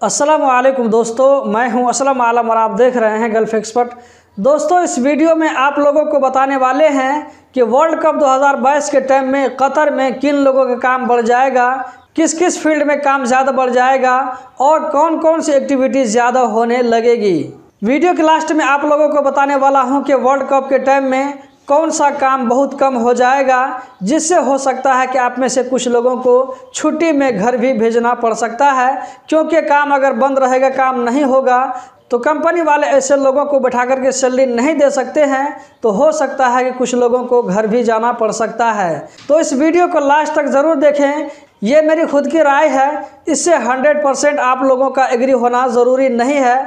अस्सलामुअलैकुम दोस्तों, मैं हूं असलम आलम और आप देख रहे हैं गल्फ एक्सपर्ट। दोस्तों, इस वीडियो में आप लोगों को बताने वाले हैं कि वर्ल्ड कप 2022 के टाइम में कतर में किन लोगों का काम बढ़ जाएगा, किस किस फील्ड में काम ज़्यादा बढ़ जाएगा और कौन कौन सी एक्टिविटीज़ ज़्यादा होने लगेगी। वीडियो के लास्ट में आप लोगों को बताने वाला हूं कि वर्ल्ड कप के टाइम में कौन सा काम बहुत कम हो जाएगा, जिससे हो सकता है कि आप में से कुछ लोगों को छुट्टी में घर भी भेजना पड़ सकता है, क्योंकि काम अगर बंद रहेगा, काम नहीं होगा तो कंपनी वाले ऐसे लोगों को बैठा करके सैलरी नहीं दे सकते हैं, तो हो सकता है कि कुछ लोगों को घर भी जाना पड़ सकता है। तो इस वीडियो को लास्ट तक ज़रूर देखें, ये मेरी खुद की राय है, इससे 100% आप लोगों का एग्री होना ज़रूरी नहीं है।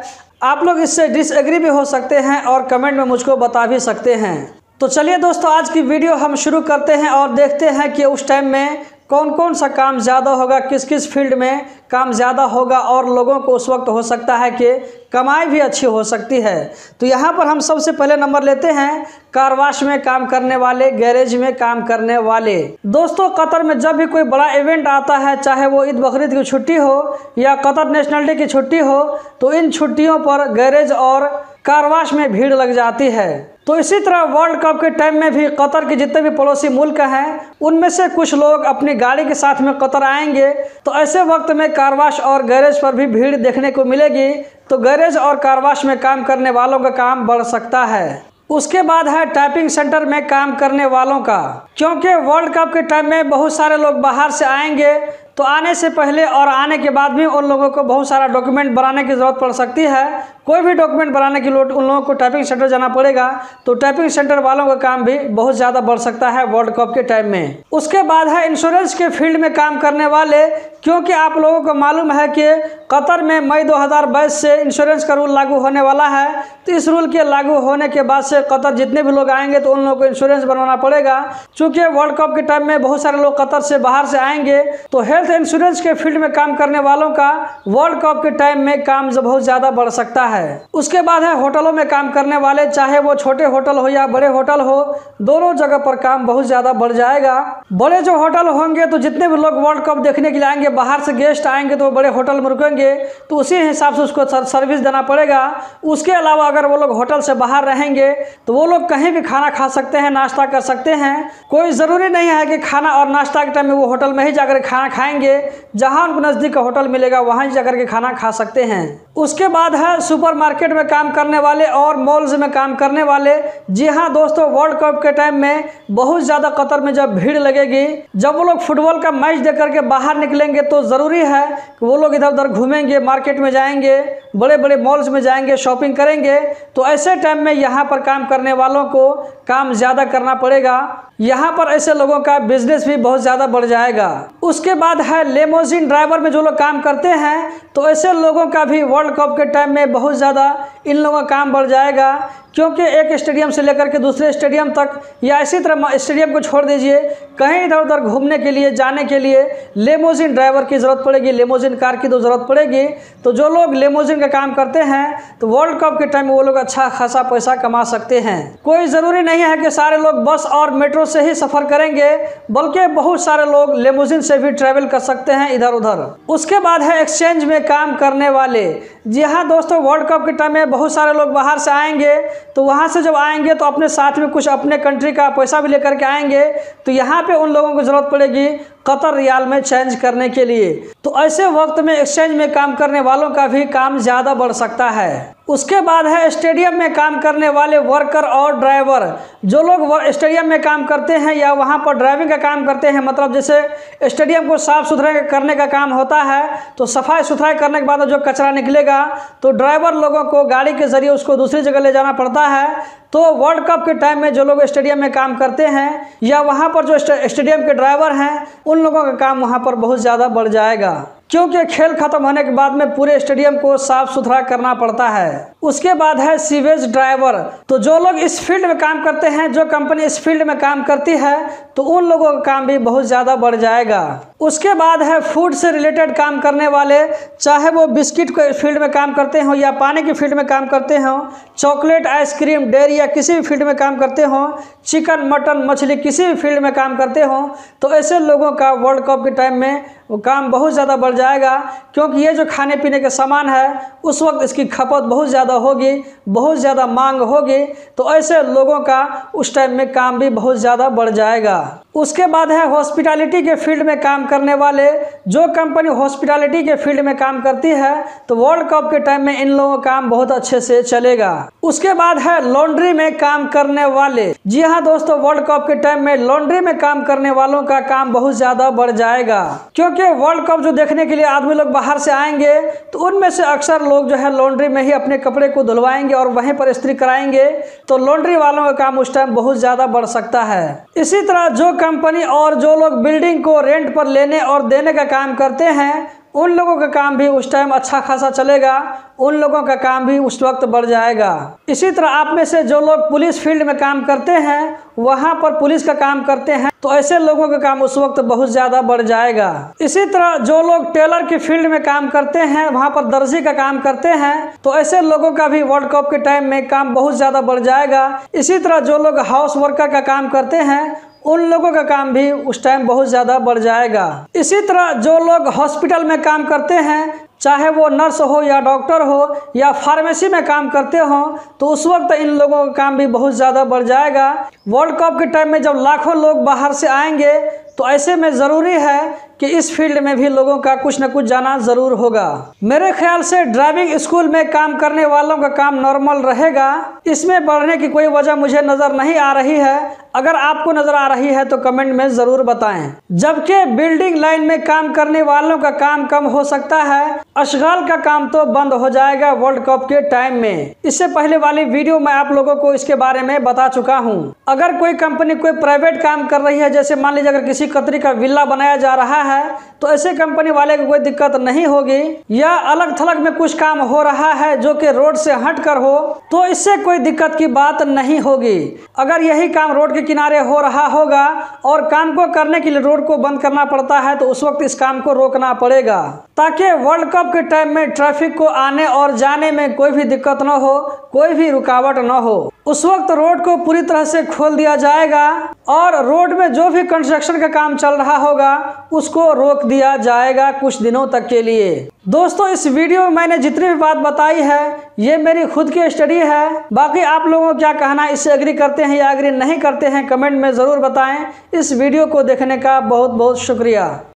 आप लोग इससे डिसएग्री भी हो सकते हैं और कमेंट में मुझको बता भी सकते हैं। तो चलिए दोस्तों, आज की वीडियो हम शुरू करते हैं और देखते हैं कि उस टाइम में कौन कौन सा काम ज़्यादा होगा, किस किस फील्ड में काम ज़्यादा होगा और लोगों को उस वक्त हो सकता है कि कमाई भी अच्छी हो सकती है। तो यहाँ पर हम सबसे पहले नंबर लेते हैं कार वॉश में काम करने वाले, गैरेज में काम करने वाले। दोस्तों, कतर में जब भी कोई बड़ा इवेंट आता है, चाहे वो ईद बकरीद की छुट्टी हो या कतर नेशनल डे की छुट्टी हो, तो इन छुट्टियों पर गैरेज और कार वॉश में भीड़ लग जाती है। तो इसी तरह वर्ल्ड कप के टाइम में भी कतर के जितने भी पड़ोसी मुल्क हैं, उनमें से कुछ लोग अपनी गाड़ी के साथ में कतर आएंगे, तो ऐसे वक्त में कार वॉश और गैरेज पर भी भीड़ देखने को मिलेगी। तो गैरेज और कार वॉश में काम करने वालों का काम बढ़ सकता है। उसके बाद है टाइपिंग सेंटर में काम करने वालों का, क्योंकि वर्ल्ड कप के टाइम में बहुत सारे लोग बाहर से आएंगे, तो आने से पहले और आने के बाद भी उन लोगों को बहुत सारा डॉक्यूमेंट बनाने की ज़रूरत पड़ सकती है। कोई भी डॉक्यूमेंट बनाने के लिए उन लोगों को टाइपिंग सेंटर जाना पड़ेगा, तो टाइपिंग सेंटर वालों का काम भी बहुत ज़्यादा बढ़ सकता है वर्ल्ड कप के टाइम में। उसके बाद है इंश्योरेंस के फील्ड में काम करने वाले, क्योंकि आप लोगों को मालूम है कि कतर में मई 2022 से इंश्योरेंस का रूल लागू होने वाला है। तो इस रूल के लागू होने के बाद से कतर जितने भी लोग आएंगे तो उन लोगों को इंश्योरेंस बनवाना पड़ेगा। चूँकि वर्ल्ड कप के टाइम में बहुत सारे लोग कतर से बाहर से आएंगे, तो हेल्थ इंश्योरेंस के फील्ड में काम करने वालों का वर्ल्ड कप के टाइम में काम बहुत ज़्यादा बढ़ सकता है। उसके बाद है होटलों में काम करने वाले, चाहे वो छोटे होटल हो या बड़े होटल हो, दोनों जगह पर काम बहुत ज़्यादा बढ़ जाएगा। बड़े जो होटल होंगे, तो जितने भी लोग वर्ल्ड कप देखने के लिए आएंगे, बाहर से गेस्ट आएंगे, तो बड़े होटल में रुकेंगे, तो उसी हिसाब से उसको सर्विस देना पड़ेगा। उसके अलावा अगर वो लोग होटल से बाहर रहेंगे, तो वो लोग कहीं भी खाना खा सकते हैं, नाश्ता कर सकते हैं। कोई ज़रूरी नहीं है कि खाना और नाश्ता के टाइम में वो होटल में ही जाकर खाना खाएंगे, जहाँ उनको नज़दीक का होटल मिलेगा वहाँ ही जाकर के खाना खा सकते हैं। उसके बाद है सुपरमार्केट में काम करने वाले और मॉल्स में काम करने वाले। जी हाँ दोस्तों, वर्ल्ड कप के टाइम में बहुत ज़्यादा कतर में जब भीड़ लगेगी, जब वो लोग फुटबॉल का मैच देख करके बाहर निकलेंगे, तो ज़रूरी है कि वो लोग इधर उधर घूमेंगे, मार्केट में जाएंगे, बड़े बड़े मॉल्स में जाएंगे, शॉपिंग करेंगे। तो ऐसे टाइम में यहाँ पर काम करने वालों को काम ज़्यादा करना पड़ेगा। यहाँ पर ऐसे लोगों का बिजनेस भी बहुत ज़्यादा बढ़ जाएगा। उसके बाद है लेमोजिन ड्राइवर में जो लोग काम करते हैं, तो ऐसे लोगों का भी वर्ल्ड कप के टाइम में बहुत ज़्यादा इन लोगों का काम बढ़ जाएगा, क्योंकि एक स्टेडियम से लेकर के दूसरे स्टेडियम तक, या इसी तरह स्टेडियम को छोड़ दीजिए, कहीं इधर उधर घूमने के लिए, जाने के लिए लेमोजिन ड्राइवर की ज़रूरत पड़ेगी, लेमोजिन कार की तो ज़रूरत पड़ेगी। तो जो लोग लेमोजिन का काम करते हैं, तो वर्ल्ड कप के टाइम में वो लोग अच्छा खासा पैसा कमा सकते हैं। कोई ज़रूरी नहीं है कि सारे लोग बस और मेट्रो से ही सफ़र करेंगे, बल्कि बहुत सारे लोग लेमोजिन से भी ट्रैवल कर सकते हैं इधर उधर। उसके बाद है एक्सचेंज में काम करने वाले। जी हाँ दोस्तों, वर्ल्ड कप के टाइम में बहुत सारे लोग बाहर से आएंगे, तो वहाँ से जब आएंगे तो अपने साथ में कुछ अपने कंट्री का पैसा भी लेकर के आएंगे, तो यहाँ पे उन लोगों को ज़रूरत पड़ेगी कतर रियाल में चेंज करने के लिए। तो ऐसे वक्त में एक्सचेंज में काम करने वालों का भी काम ज़्यादा बढ़ सकता है। उसके बाद है स्टेडियम में काम करने वाले वर्कर और ड्राइवर। जो लोग स्टेडियम में काम करते हैं या वहाँ पर ड्राइविंग का काम करते हैं, मतलब जैसे स्टेडियम को साफ़ सुथरा करने का काम होता है, तो सफाई सुथराई करने के बाद जो कचरा निकलेगा, तो ड्राइवर लोगों को गाड़ी के ज़रिए उसको दूसरी जगह ले जाना पड़ता है। तो वर्ल्ड कप के टाइम में जो लोग स्टेडियम में काम करते हैं या वहाँ पर जो स्टेडियम के ड्राइवर हैं, उन लोगों का काम वहाँ पर बहुत ज़्यादा बढ़ जाएगा, क्योंकि खेल खत्म होने के बाद में पूरे स्टेडियम को साफ सुथरा करना पड़ता है। उसके बाद है सीवेज ड्राइवर। तो जो लोग इस फील्ड में काम करते हैं, जो कंपनी इस फील्ड में काम करती है, तो उन लोगों का काम भी बहुत ज़्यादा बढ़ जाएगा। उसके बाद है फूड से रिलेटेड काम करने वाले, चाहे वो बिस्किट के फील्ड में काम करते हो या पानी की फील्ड में काम करते हो, चॉकलेट, आइसक्रीम, डेयरी या किसी भी फील्ड में काम करते हो, चिकन, मटन, मछली, किसी भी फील्ड में काम करते हो, तो ऐसे लोगों का वर्ल्ड कप के टाइम में वो काम बहुत ज़्यादा बढ़ जाएगा, क्योंकि ये जो खाने पीने के सामान है उस वक्त इसकी खपत बहुत ज़्यादा होगी, बहुत ज़्यादा मांग होगी, तो ऐसे लोगों का उस टाइम में काम भी बहुत ज़्यादा बढ़ जाएगा। उसके बाद है हॉस्पिटैलिटी के फील्ड में काम करने वाले। जो कंपनी हॉस्पिटैलिटी के फील्ड में काम करती है तो वर्ल्ड कप के टाइम में इन लोगों का काम बहुत अच्छे से चलेगा। उसके बाद है लॉन्ड्री में काम करने वाले। जी हाँ दोस्तों, वर्ल्ड कप के टाइम में लॉन्ड्री में काम करने वालों का काम बहुत ज़्यादा बढ़ जाएगा, क्योंकि वर्ल्ड कप जो देखने के लिए आदमी लोग बाहर से आएंगे तो उनमें से अक्सर लोग जो है लॉन्ड्री में ही अपने कपड़े को धुलवाएंगे और वहीं पर इस्त्री कराएंगे, तो लॉन्ड्री वालों का काम उस टाइम बहुत ज़्यादा बढ़ सकता है। इसी तरह जो कंपनी और जो लोग बिल्डिंग को रेंट पर लेने और देने का काम करते हैं उन लोगों का काम भी उस टाइम अच्छा खासा चलेगा, उन लोगों का काम भी उस वक्त बढ़ जाएगा। इसी तरह आप में से जो लोग पुलिस फील्ड में काम करते हैं, वहां पर पुलिस का काम करते हैं, तो ऐसे लोगों का काम उस वक्त बहुत ज़्यादा बढ़ जाएगा। इसी तरह जो लोग टेलर की फील्ड में काम करते हैं, वहां पर दर्जी का काम करते हैं, तो ऐसे लोगों का भी वर्ल्ड कप के टाइम में काम बहुत ज़्यादा बढ़ जाएगा। इसी तरह जो लोग हाउस वर्कर का काम करते हैं उन लोगों का काम भी उस टाइम बहुत ज़्यादा बढ़ जाएगा। इसी तरह जो लोग हॉस्पिटल में काम करते हैं, चाहे वो नर्स हो या डॉक्टर हो या फार्मेसी में काम करते हो, तो उस वक्त इन लोगों का काम भी बहुत ज़्यादा बढ़ जाएगा। वर्ल्ड कप के टाइम में जब लाखों लोग बाहर से आएंगे तो ऐसे में ज़रूरी है कि इस फील्ड में भी लोगों का कुछ न कुछ जाना ज़रूर होगा। मेरे ख्याल से ड्राइविंग स्कूल में काम करने वालों का काम नॉर्मल रहेगा, इसमें बढ़ने की कोई वजह मुझे नज़र नहीं आ रही है। अगर आपको नज़र आ रही है तो कमेंट में ज़रूर बताएं। जबकि बिल्डिंग लाइन में काम करने वालों का काम कम हो सकता है, अशगाल का काम तो बंद हो जाएगा वर्ल्ड कप के टाइम में। इससे पहले वाली वीडियो में आप लोगों को इसके बारे में बता चुका हूँ। अगर कोई कंपनी कोई प्राइवेट काम कर रही है, जैसे मान लीजिए अगर किसी कतरी का विला बनाया जा रहा है, तो ऐसे कंपनी वाले को कोई दिक्कत नहीं होगी, या अलग थलग में कुछ काम हो रहा है जो कि रोड से हट कर हो, तो इससे कोई दिक्कत की बात नहीं होगी। अगर यही काम रोड के किनारे हो रहा होगा और काम को करने के लिए रोड को बंद करना पड़ता है, तो उस वक्त इस काम को रोकना पड़ेगा, ताकि वर्ल्ड कप के टाइम में ट्रैफिक को आने और जाने में कोई भी दिक्कत न हो, कोई भी रुकावट न हो। उस वक्त रोड को पूरी तरह से खोल दिया जाएगा और रोड में जो भी कंस्ट्रक्शन का काम चल रहा होगा उसको रोक दिया जाएगा कुछ दिनों तक के लिए। दोस्तों, इस वीडियो में मैंने जितनी भी बात बताई है ये मेरी खुद की स्टडी है। बाकी आप लोगों को क्या कहना, इससे एग्री करते हैं या एग्री नहीं करते हैं, कमेंट में ज़रूर बताएं। इस वीडियो को देखने का बहुत बहुत शुक्रिया।